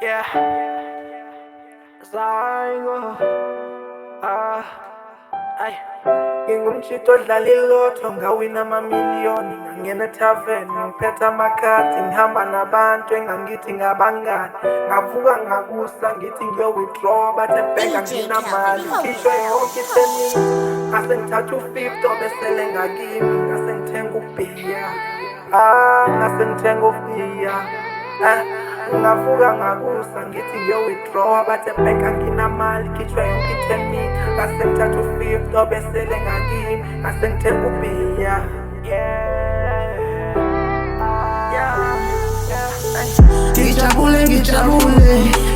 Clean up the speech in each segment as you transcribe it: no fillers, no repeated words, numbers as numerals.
Yeah, Zygo. Ay, ngingumtshito odlala ilotho ngawina amamiliyoni. Ngangena ethaveni ngiphethe amakhadi ngihamba nabantu engangithi ngabangani. Ngavuka ngakusa ngithi ngiyo-withdraw bathe ebhenki anginamali ngikhishwe yonke i-10. Ngase ngithatha u-50 obesele ngakimi. Ngase ngithenga ubhiya, ngase ngithenga ubhiya. Ngavuka ngakusa ngithi ngiyo-withdraw bathe ebhenki anginamali ngikhishwe yonke i-10. Ngase ngithatha u-50 obesele ngakimi. Ngase ngithenga ubhiya.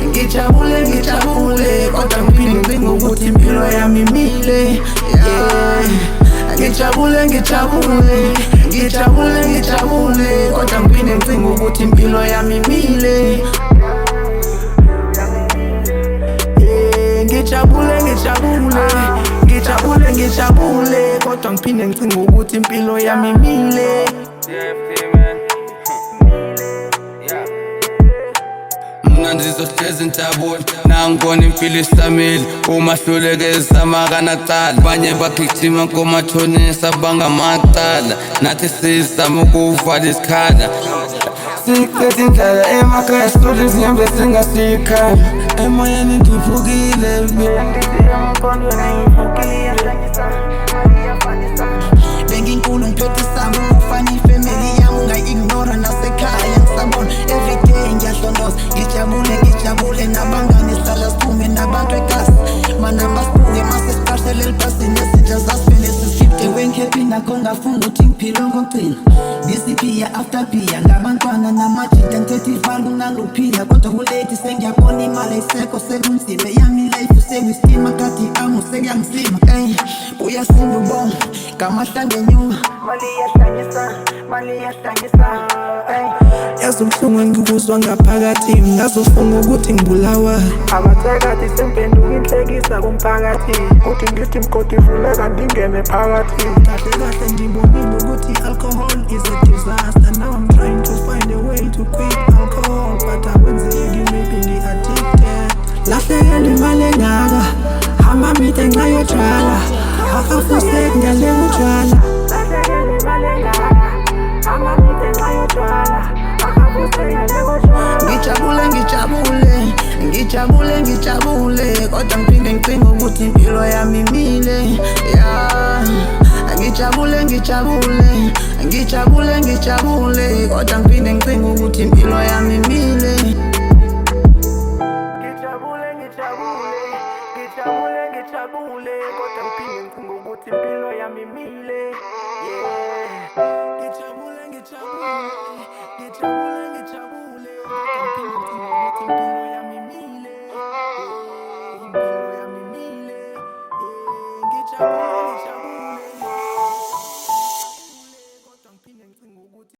Ngijabule kodwa ngiphinde ngicinge ukuthi impilo yami imile. Ngijabule kodwa ngiphinde ngicinge ukuthi impilo yami imile. Ngijabule kodwa ngiphinde ngicinge ukuthi impilo yami imile. Ngizohlezi intabule nangibona impilo isamile umahlulekeza makanacala abanye bagijima komathonisa bangamacala nathi sizama ukuvala isikhala siqeda indlala emakhaya sitole zihambe singasikhaya emoyeni ngiphukile benginkulu ngiphethe isamba ufana ifamily yami ungayi-ignora nasekhaya ngisabona everyday ngiyahlondoza ngijabule nabangani sihlala siphume nabantu ekasi manamba sibuke mase siqashele elibhasini ezintsha zasivele sisifte wenkhephi nakho ngafuna ukuthi ngiphile ngokugcina ngisiphiya after phiya ngabantwana namajita ngithethival kunangophila kodwa kuleti sengiyabona imali ayisekho sekunzima eyami life sekustima kadi amu sekuyangizima uyasinda ubonga ngamahlanga enyuma mali iyahlangisa yazi ubuhlungu engikuzwa ngaphakathi ngazofunga ukuthi ngibulawa abathakathi sempenduka inhlekisa kumphakathi kuthi ngithi mgodi vuleka ndingene phakathi. kahle kahle ngibonile ukuthi alcohol is a disaster. Now I'm trying to find a way to quit alcohol but akwenzeki maybe ngi-addicted. Lahlekelwa imali engaka hamba mide ngenxa yotshwala akafuseki ngale utshwala. Ngijabule kodwa ngiphinde ngicinge ukuthi impilo yami imile. Ngijabule kodwa ngiphinde ngicinge ukuthi impilo yami imile. Ngijabule kodwa ngiphinde ngicinge ukuthi impilo yami imile. Ngijabule